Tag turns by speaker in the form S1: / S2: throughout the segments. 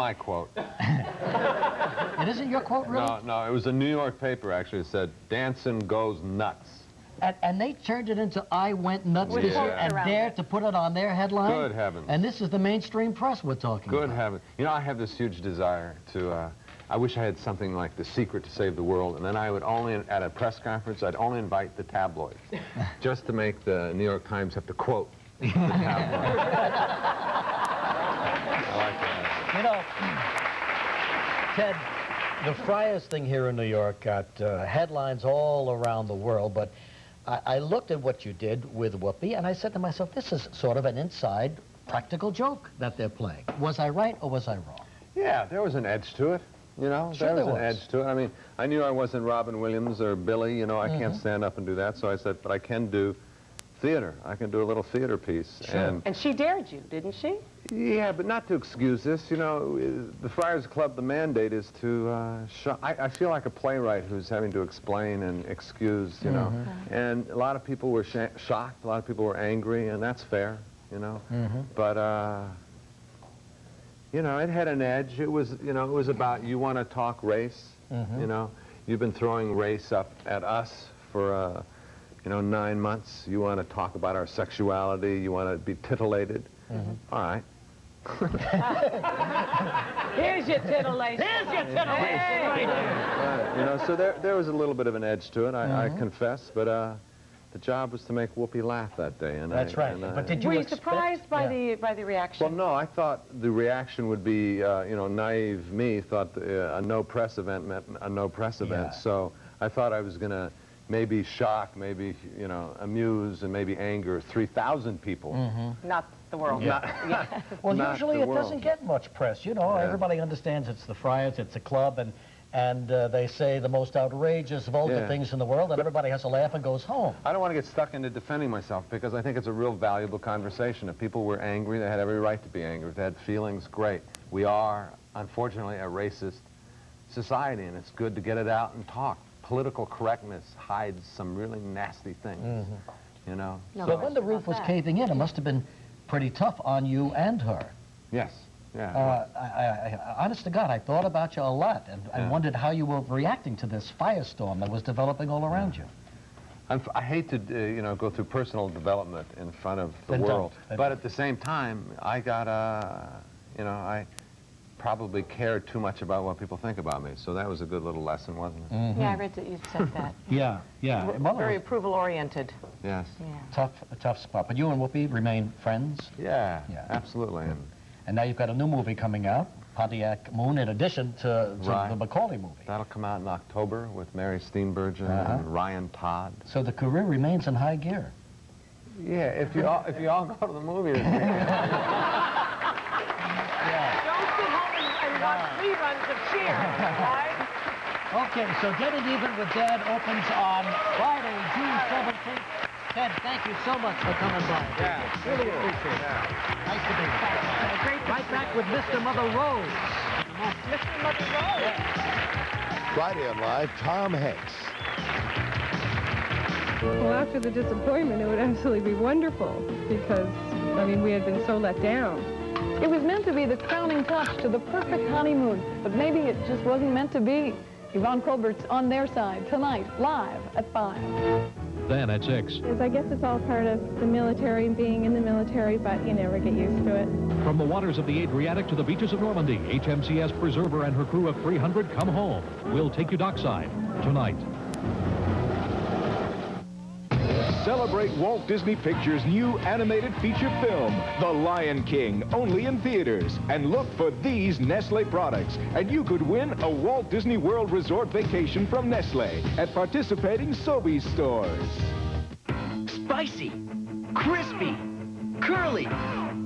S1: my quote.
S2: It isn't your quote, really?
S1: No, it was a New York paper, actually. It said, "Dancing goes nuts."
S2: And they turned it into "I went nuts" this year and dared to put it on their headline?
S1: Good heavens.
S2: And this is the mainstream press we're talking about.
S1: Good heavens. You know, I have this huge desire to, I wish I had something like The Secret to Save the World, and then I would only, at a press conference, I'd only invite the tabloids, just to make the New York Times have to quote the tabloids. I like that.
S2: You know, Ted, the Friars thing here in New York got headlines all around the world, but I looked at what you did with Whoopi, and I said to myself, this is sort of an inside practical joke that they're playing. Was I right or was I wrong?
S1: Yeah, there was an edge to it, you know.
S2: Sure
S1: there was an edge to it. I mean, I knew I wasn't Robin Williams or Billy, you know. I can't stand up and do that, so I said, but I can do theater. I can do a little theater piece.
S2: Sure.
S3: And she dared you, didn't she?
S1: Yeah, but not to excuse this. You know, the Friars Club, the mandate is to I feel like a playwright who's having to explain and excuse, you know. And a lot of people were shocked, a lot of people were angry, and that's fair, you know. But, you know, it had an edge. It was, you know, it was about, you want to talk race, you know. You've been throwing race up at us for, you know, 9 months. You want to talk about our sexuality. You want to be titillated. All right.
S3: Here's your titillation. Here's your titillation. Right here.
S1: You know, so there was a little bit of an edge to it, I confess, but the job was to make Whoopi laugh that day. And
S2: That's right. But did you
S3: Were you surprised by the reaction?
S1: Well, no, I thought the reaction would be, you know, naive me thought a no press event meant a no press event, so I thought I was going to maybe shock, maybe, you know, amuse, and maybe anger 3,000 people.
S3: Not the world.
S2: Well, usually it doesn't get much press. You know, everybody understands it's the Friars, it's a club, and they say the most outrageous, vulgar things in the world, and everybody has a laugh and goes home.
S1: I don't want to get stuck into defending myself, because I think it's a real valuable conversation. If people were angry, they had every right to be angry. If they had feelings, great. We are, unfortunately, a racist society, and it's good to get it out and talk. Political correctness hides some really nasty things, you know.
S2: So when the roof was caving in, it must have been pretty tough on you and her.
S1: Yes, yeah.
S2: Honest to God, I thought about you a lot, and I wondered how you were reacting to this firestorm that was developing all around you.
S1: I hate to, you know, go through personal development in front of the world, but at the same time, I got, you know, I probably cared too much about what people think about me, so that was a good little lesson, wasn't it?
S3: Yeah, I read that you said that.
S2: Yeah.
S3: Very approval-oriented.
S1: Yes.
S3: Yeah.
S2: A tough spot. But you and Whoopi remain friends?
S1: Yeah, absolutely.
S2: And now you've got a new movie coming out, Pontiac Moon, in addition to the Macaulay movie.
S1: That'll come out in October with Mary Steenburgen and Ryan Todd.
S2: So the career remains in high gear.
S1: Yeah, if you all go to the movie this weekend.
S3: Watch reruns of Cheer, right?
S2: Okay, so Getting Even with Dad opens on Friday, June 17th. Ted, thank you so much for coming by.
S1: Yeah,
S2: really appreciate it. Nice to be here. Right back with Mr. Mother Rose.
S3: Mr. Mother Rose.
S4: Friday on Live, Tom Hanks.
S5: Well, after the disappointment, it would absolutely be wonderful because, I mean, we had been so let down.
S6: It was meant to be the crowning touch to the perfect honeymoon, but maybe it just wasn't meant to be. Yvonne Colbert's On Their Side tonight, live at 5.
S7: Then at 6.
S5: I guess it's all part of the military, being in the military, but you never get used to it.
S7: From the waters of the Adriatic to the beaches of Normandy, HMCS Preserver and her crew of 300 come home. We'll take you dockside tonight.
S8: Celebrate Walt Disney Pictures' new animated feature film, The Lion King, only in theaters. And look for these Nestle products, and you could win a Walt Disney World Resort vacation from Nestle at participating Sobeys stores.
S9: Spicy, crispy, curly,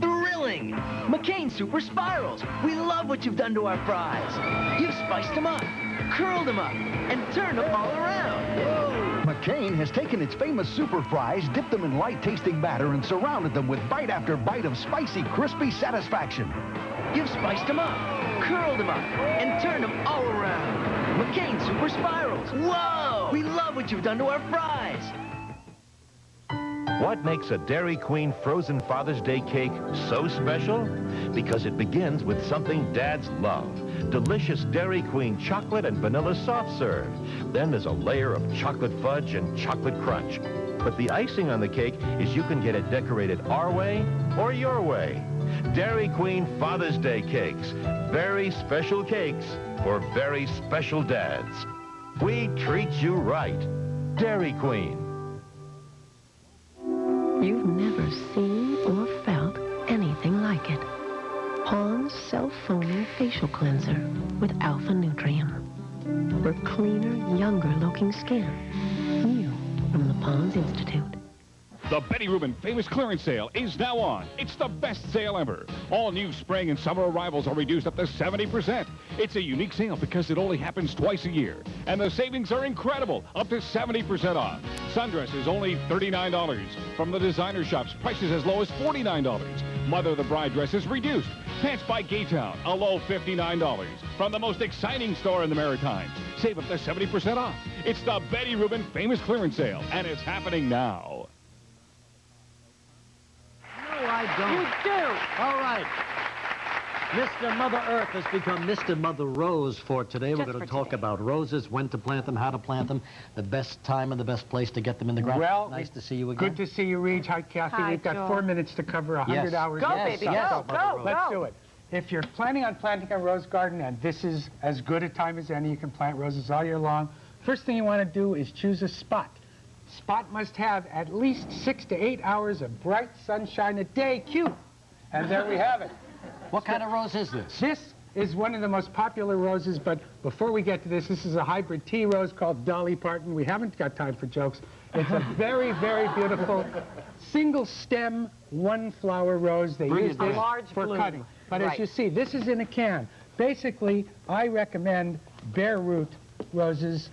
S9: thrilling. McCain Super Spirals. We love what you've done to our fries. You've spiced them up, curled them up, and turned them all around. Whoa.
S10: McCain has taken its famous super fries, dipped them in light-tasting batter, and surrounded them with bite after bite of spicy, crispy satisfaction.
S9: You've spiced them up, curled them up, and turned them all around. McCain Super Spirals. Whoa! We love what you've done to our fries.
S11: What makes a Dairy Queen frozen Father's Day cake so special? because it begins with something dads love. Delicious Dairy Queen chocolate and vanilla soft serve. Then there's a layer of chocolate fudge and chocolate crunch. But the icing on the cake is you can get it decorated our way or your way. Dairy Queen Father's Day cakes. Very special cakes for very special dads. We treat you right. Dairy Queen.
S12: You've never seen or felt anything like it. Pond's self-foaming facial cleanser with Alpha Nutrium. For cleaner, younger-looking skin. New from the Pond's Institute.
S13: The Betty Rubin Famous Clearance Sale is now on. It's the best sale ever. All new spring and summer arrivals are reduced up to 70%. It's a unique sale because it only happens twice a year. And the savings are incredible, up to 70% off. Sundresses only $39. From the designer shops, prices as low as $49. Mother of the Bride dresses reduced. Pants by Gaytown, a low $59. From the most exciting store in the Maritimes, save up to 70% off. It's the Betty Rubin Famous Clearance Sale, and it's happening now.
S2: No, I don't.
S3: You do.
S2: All right. Mr. Mother Earth has become Mr. Mother Rose for today. We're going to talk about roses, when to plant them, how to plant them, the best time and the best place to get them in the ground.
S14: Well,
S2: nice to see you again.
S14: Good to see you, Reg. Hi, Kathy.
S3: Hi,
S14: We've got
S3: Joel.
S14: 4 minutes to cover 100 hours.
S3: Go,
S14: of
S3: baby,
S14: stuff.
S3: go.
S14: Let's do it. If you're planning on planting a rose garden, and this is as good a time as any, you can plant roses all year long. First thing you want to do is choose a spot. Spot must have at least 6 to 8 hours of bright sunshine a day. Cute. And there we have it.
S2: What kind of rose is this?
S14: This is one of the most popular roses, but before we get to this, this is a hybrid tea rose called Dolly Parton. We haven't got time for jokes. It's a very, very beautiful single stem, one flower rose. They use this for cutting. But as you see, this is in a can. Basically, I recommend bare root roses.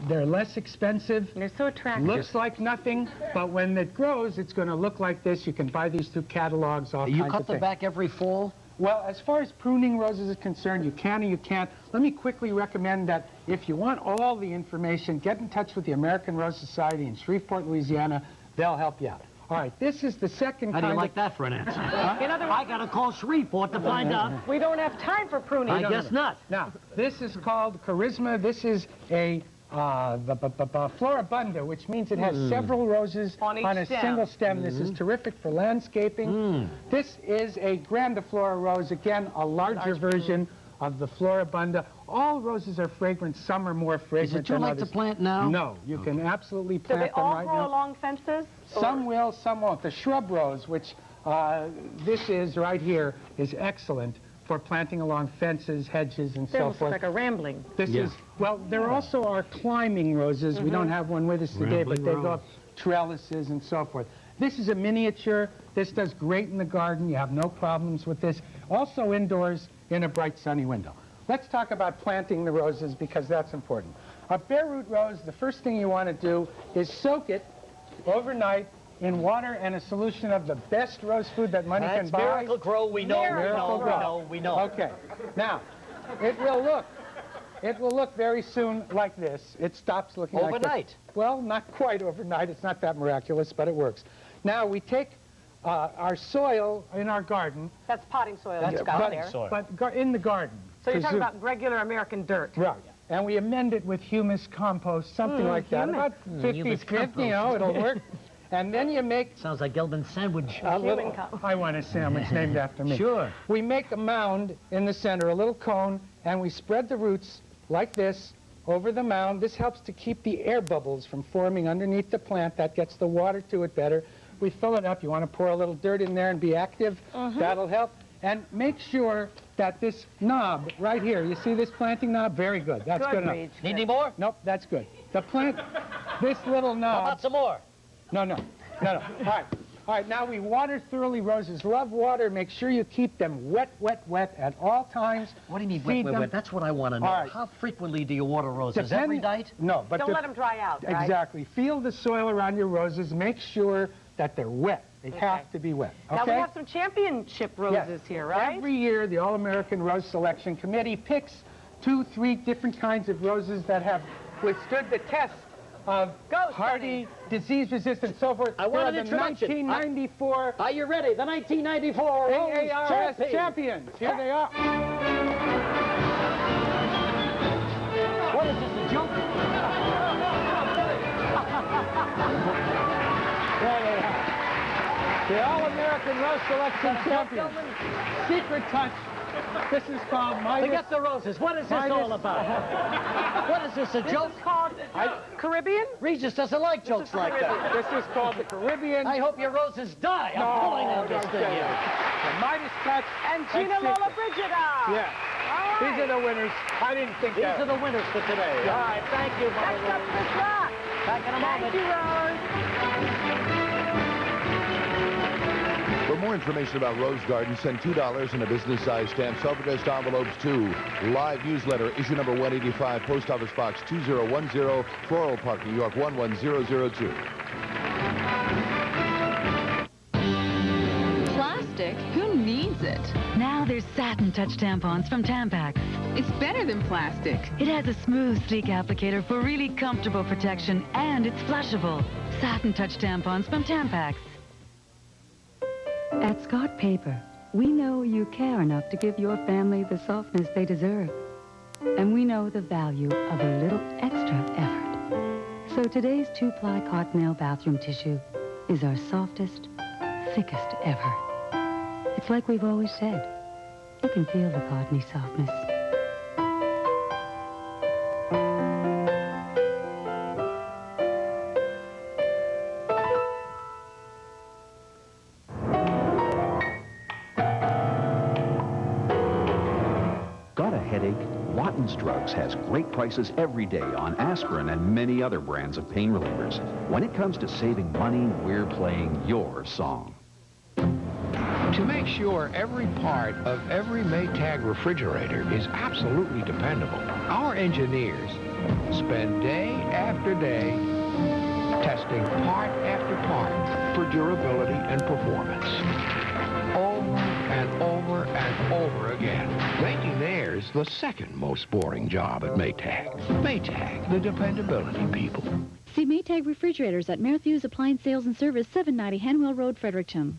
S14: They're less expensive.
S3: They're so attractive.
S14: Looks like nothing, but when it grows, it's going to look like this. You can buy these through catalogs, all kinds of things.
S2: You cut them back every fall?
S14: Well, as far as pruning roses is concerned, you can and you can't. Let me quickly recommend that if you want all the information, get in touch with the American Rose Society in Shreveport, Louisiana. They'll help you out. All right, this is the second
S2: How
S14: kind
S2: do you
S14: of...
S2: like that for an answer?
S3: In other words,
S2: I got to call Shreveport to find out.
S3: we don't have time for pruning.
S2: I guess not.
S14: Now, this is called charisma. This is a floribunda, which means it has several roses
S3: on
S14: a
S3: stem.
S14: single stem. This is terrific for landscaping. This is a grandiflora rose, again, a larger version of the floribunda. All roses are fragrant. Some are more fragrant
S2: Is it too
S14: than
S2: late
S14: others.
S2: to plant now?
S14: No, you can absolutely
S3: Do
S14: plant
S3: they
S14: them
S3: all
S14: right
S3: grow
S14: now.
S3: along fences?
S14: Some will, some won't. The shrub rose, which this is right here, is excellent for planting along fences, hedges, and
S3: They
S14: so
S3: almost
S14: forth.
S3: look like a rambling.
S14: This is, well, there also are climbing roses. We don't have one with us today, but they go up trellises and so forth. This is a miniature. This does great in the garden. You have no problems with this. Also indoors in a bright sunny window. Let's talk about planting the roses because that's important. A bare root rose, the first thing you want to do is soak it overnight in water and a solution of the best rose food that money can buy.
S2: Miracle Grow, we know, we know.
S14: Okay. Now, it will look very soon like this. It stops looking like this.
S2: Overnight?
S14: Well, not quite overnight. It's not that miraculous, but it works. Now, we take our soil in our garden.
S3: That's potting soil
S14: That's
S3: you've got
S14: potting
S3: there.
S14: soil. But in the garden.
S3: So you're talking about regular American dirt.
S14: Right. And we amend it with humus compost, something like that. About 50-50, you know, it'll work. And then you make...
S2: Sounds like Gelbin's sandwich.
S14: I want a sandwich named after me.
S2: Sure.
S14: We make a mound in the center, a little cone, and we spread the roots like this over the mound. This helps to keep the air bubbles from forming underneath the plant. That gets the water to it better. We fill it up. You want to pour a little dirt in there and be active. That'll help. And make sure that this knob right here, you see this planting knob? Very good. That's good enough.
S2: Need any more?
S14: Nope, that's good. The plant, this little knob...
S2: How about some more?
S14: No. All right, now we water thoroughly. Roses love water. Make sure you keep them wet at all times.
S2: What do you mean wet? That's what I want to know.
S14: All right.
S2: How frequently do you water roses? Every night?
S14: No, but...
S3: Don't let them dry out, right?
S14: Exactly. Feel the soil around your roses. Make sure that they're wet. They have to be wet, okay?
S3: Now we have some championship roses here, right?
S14: Every year, the All-American Rose Selection Committee picks 2, 3 different kinds of roses that have withstood the test of hardy, disease-resistant, so forth.
S2: I want an
S14: the
S2: introduction.
S14: 1994
S2: Are you ready? The 1994
S14: AARS champions. Here they are.
S2: What is this, a joke?
S14: There they are. The All-American Rose Selection champions. Secret touch. This is called Midas.
S2: Forget the roses. What is this all about? What is this, a joke?
S3: This is called Caribbean?
S2: Regis doesn't like jokes like that.
S14: This is called the Caribbean.
S2: I hope your roses die. I'm pulling on this thing here.
S14: The Midas touch.
S3: And Gina Lola Brigida.
S14: Yeah.
S3: All right.
S14: These are the winners. I didn't think
S2: These
S14: that.
S2: are the winners for today.
S14: Yeah.
S2: All right, thank you, Mother
S3: Next up,
S2: Rose.
S3: Chris Rock.
S2: Back in a moment.
S3: Thank you, Rose.
S4: For more information about Rose Garden, send $2 in a business-size stamp, self-addressed envelopes to Live Newsletter, issue number 185, Post Office Box 2010, Floral Park, New York 11002.
S15: Plastic? Who needs it? Now there's Satin Touch tampons from Tampax. It's better than plastic. It has a smooth, sleek applicator for really comfortable protection, and it's flushable. Satin Touch tampons from Tampax.
S16: At Scott Paper, we know you care enough to give your family the softness they deserve. And we know the value of a little extra effort. So today's 2-ply Cottonelle bathroom tissue is our softest, thickest ever. It's like we've always said. You can feel the cottony softness.
S17: Got a headache? Watten's Drugs has great prices every day on aspirin and many other brands of pain relievers. When it comes to saving money, we're playing your song.
S18: To make sure every part of every Maytag refrigerator is absolutely dependable, our engineers spend day after day testing part after part for durability and performance. Over and over and over again, making theirs the second most boring job at Maytag. Maytag, the dependability people.
S19: See Maytag Refrigerators at Matthews Appliance Sales and Service, 790 Hanwell Road, Fredericton.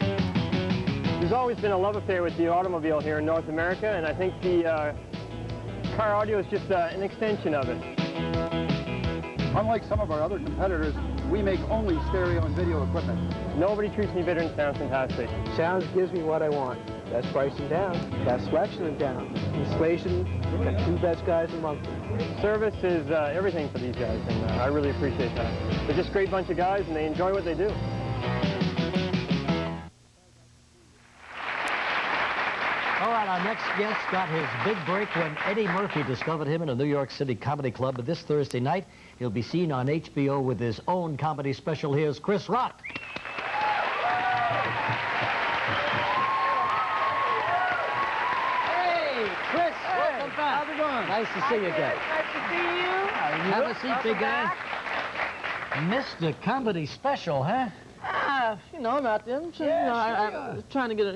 S20: There's always been a love affair with the automobile here in North America, and I think the car audio is just an extension of it.
S21: Unlike some of our other competitors, we make only stereo and video equipment.
S20: Nobody treats me better than Sounds Fantastic.
S22: Sounds gives me what I want. Best price in town, best selection in town. Installation, got 2 best guys a month.
S20: Service is everything for these guys, and I really appreciate that. They're just a great bunch of guys, and they enjoy what they do.
S2: All right, our next guest got his big break when Eddie Murphy discovered him in a New York City comedy club. But this Thursday night, he'll be seen on HBO with his own comedy special. Here's Chris Rock. Hey, Chris, welcome back.
S21: How's it going?
S2: Nice to see you again.
S3: Nice to see you.
S2: Have a seat, big guy. Mr. Comedy Special, huh?
S23: You know, I'm out there. I'm trying to get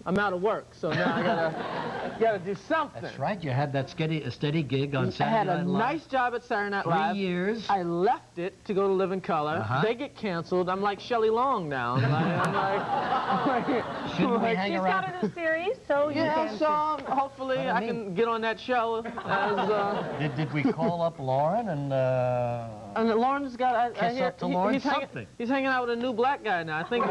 S23: I'm out of work, so now I gotta do something.
S2: That's right. You had that steady gig on Saturday Night Live.
S23: I had a nice job at Saturday Night Live.
S2: 3 years.
S23: I left it to go to Live in Color. They get canceled. I'm like Shelley Long now.
S2: Shouldn't we hang
S3: She's
S2: around?
S3: got a new series, so you can.
S23: So hopefully I can get on that show. As,
S2: Did we call up Lauren and
S23: Lauren's got.
S2: kiss up to Lauren?
S23: He's hanging out with a new black guy now. I think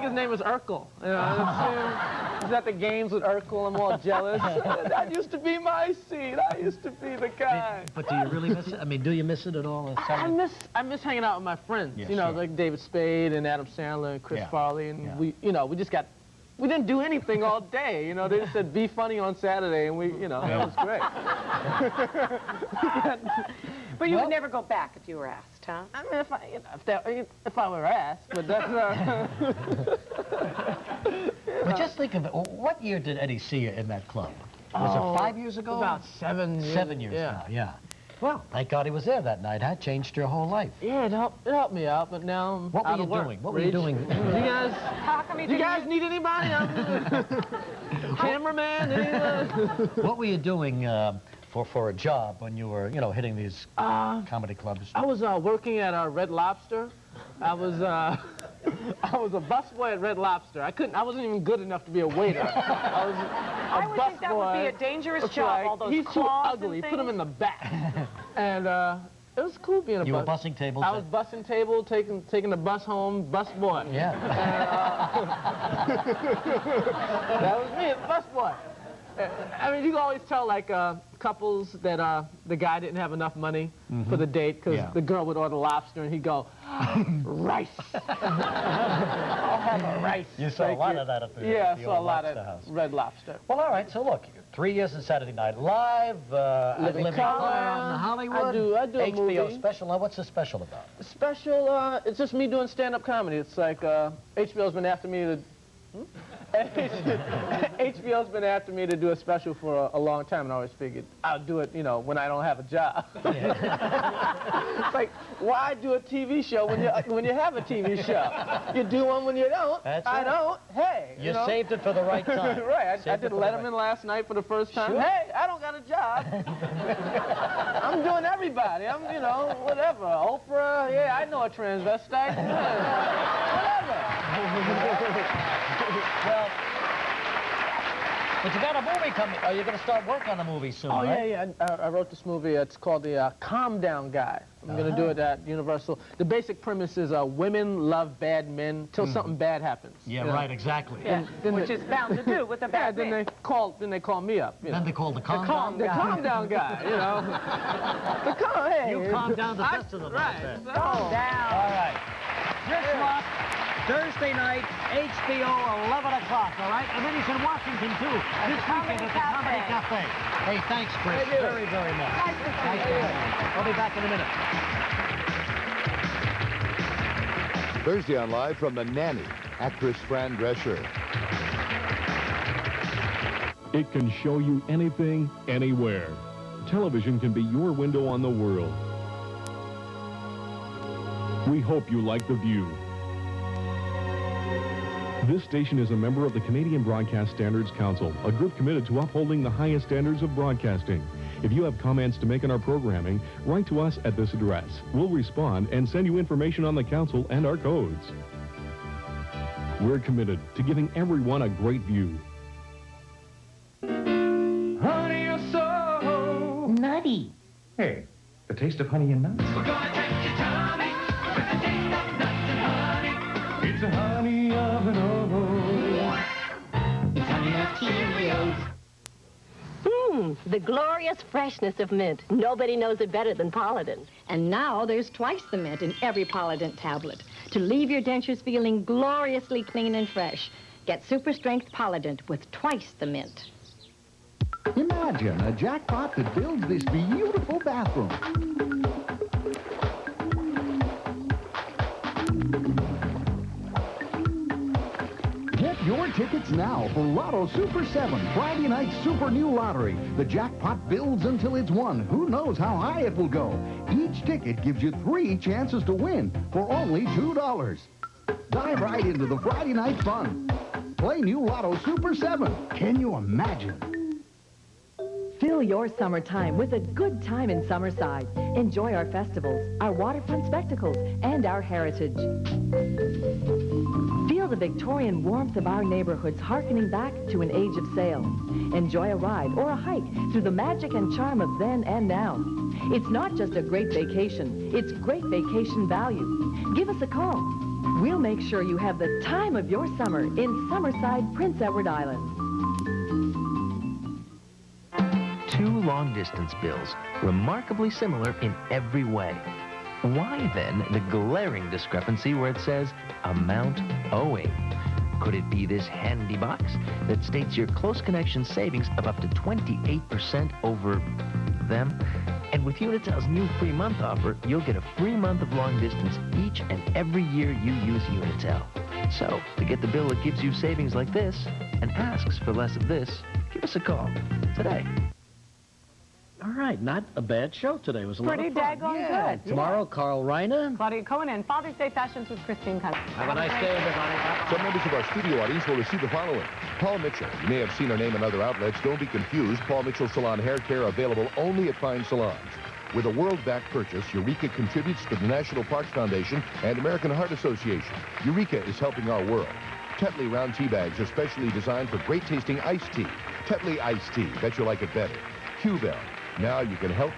S23: his name is Urkel. You know, he's at the games with Urkel. I'm all jealous. That used to be my seat. I used to be the guy.
S2: But do you really miss it? I mean, do you miss it at all?
S23: I miss hanging out with my friends.
S2: Yeah,
S23: you know,
S2: sure.
S23: like David Spade and Adam Sandler and Chris Farley, and we didn't do anything all day. You know, they just said be funny on Saturday, and that was great.
S3: But you would never go back if you were asked, huh?
S23: I mean, if I were asked, but that's
S2: But just think of it. What year did Eddie see you in that club? Was it 5 years ago?
S23: About 7 years.
S2: 7 years now, yeah. Well, thank God he was there that night, huh? Changed your whole life.
S23: Yeah, it helped me out, but now I'm
S2: What
S23: out
S2: were
S23: of
S2: you
S23: work.
S2: doing? What were you doing?
S3: How come
S23: You guys need anybody? Cameraman? Anyone?
S2: What were you doing for a job when you were, hitting these comedy clubs?
S23: I was working at Red Lobster. I was a busboy at Red Lobster. I wasn't even good enough to be a waiter. I was a busboy.
S3: I would think that would be a dangerous job, all those
S23: he's too
S3: claws
S23: ugly.
S3: and
S23: Put him in the back. And it was cool being a bus.
S2: You were bussing tables?
S23: I was bussing table, taking the bus home, busboy.
S2: Yeah.
S23: That was me, busboy. I mean, you can always tell, like, couples that the guy didn't have enough money for the date because the girl would order lobster and he'd go, rice. I'll have a rice.
S2: You saw a lot of that at the
S23: I saw a lot
S2: Lobster
S23: of
S2: House.
S23: Red Lobster.
S2: Well, all right, so look, 3 years in Saturday Night Live, Living Color on Hollywood.
S23: I do a
S2: HBO
S23: movie.
S2: special. Now, what's the special about?
S23: Special, it's just me doing stand-up comedy. It's like HBO's been after me to... HBO's been after me to do a special for a long time, and I always figured I'll do it, when I don't have a job. It's like, why do a TV show when you have a TV show? You do one when you don't.
S2: That's
S23: I
S2: right.
S23: don't. Hey,
S2: You saved it for the right time.
S23: Right. I did
S2: Saved it for the
S23: Letterman last night for the first time.
S2: Sure.
S23: Hey, I don't got a job. I'm doing everybody. I'm, whatever. Oprah. Yeah, I know a transvestite. Whatever.
S2: Well, but you got a movie coming. Are you going to start work on a movie soon, right?
S23: Yeah. I wrote this movie. It's called The Calm Down Guy. I'm going to do it at Universal. The basic premise is women love bad men till something bad happens.
S2: Yeah, right, exactly.
S23: Yeah,
S3: which is bound to do with a bad
S23: then they call me up.
S2: Then they call the Calm Down
S23: The
S2: Guy.
S23: Calm Down Guy, hey.
S2: You calm down the rest of them.
S23: Right.
S3: Calm down.
S2: All right. Just watch Thursday night, HBO, 11 o'clock, all right? And then he's in Washington, too, this weekend at the Comedy Cafe. Hey, thanks, Chris, very, very much.
S3: Nice to see you.
S2: I'll be back in a minute.
S4: Thursday on Live from The Nanny, actress Fran Drescher.
S7: It can show you anything, anywhere. Television can be your window on the world. We hope you like The View. This station is a member of the Canadian Broadcast Standards Council, a group committed to upholding the highest standards of broadcasting. If you have comments to make on our programming, write to us at this address. We'll respond and send you information on the council and our codes. We're committed to giving everyone a great view.
S8: Honey, you're so
S12: Nutty.
S8: Hey, the taste of honey and nuts.
S1: We're gonna take your tummy with the taste of nuts and honey.
S8: It's a honey of an old.
S1: It's honey of Cheerios.
S12: The glorious freshness of mint. Nobody knows it better than Polident.
S5: And now there's twice the mint in every Polident tablet to leave your dentures feeling gloriously clean and fresh. Get super strength Polident with twice the mint.
S10: Imagine a jackpot that builds this beautiful bathroom. Get your tickets now for Lotto Super 7, Friday night super new lottery. The jackpot builds until it's won. Who knows how high it will go? Each ticket gives you 3 chances to win for only $2. Dive right into the Friday night fun. Play new Lotto Super 7. Can you imagine?
S6: Fill your summertime with a good time in Summerside. Enjoy our festivals, our waterfront spectacles, and our heritage. Feel the Victorian warmth of our neighborhoods harkening back to an age of sail. Enjoy a ride or a hike through the magic and charm of then and now. It's not just a great vacation, it's great vacation value. Give us a call. We'll make sure you have the time of your summer in Summerside, Prince Edward Island.
S9: 2 long-distance bills, remarkably similar in every way. Why, then, the glaring discrepancy where it says amount owing? Could it be this handy box that states your close connection savings of up to 28% over them? And with Unitel's new free month offer, you'll get a free month of long distance each and every year you use Unitel. So, to get the bill that gives you savings like this and asks for less of this, give us a call today.
S2: All right, not a bad show today. It was a lot
S3: Pretty
S2: of fun.
S3: daggone good.
S2: Tomorrow, Carl Reiner.
S3: Claudia Cohen and Father's Day Fashions with Christine Cummings.
S2: Have a nice day, everybody.
S4: Some members of our studio audience will receive the following. Paul Mitchell. You may have seen her name in other outlets. Don't be confused. Paul Mitchell Salon Hair Care available only at fine salons. With a world-backed purchase, Eureka contributes to the National Parks Foundation and American Heart Association. Eureka is helping our world. Tetley round tea bags are specially designed for great-tasting iced tea. Tetley iced tea. Bet you'll like it better. Q-Bell. Now you can help...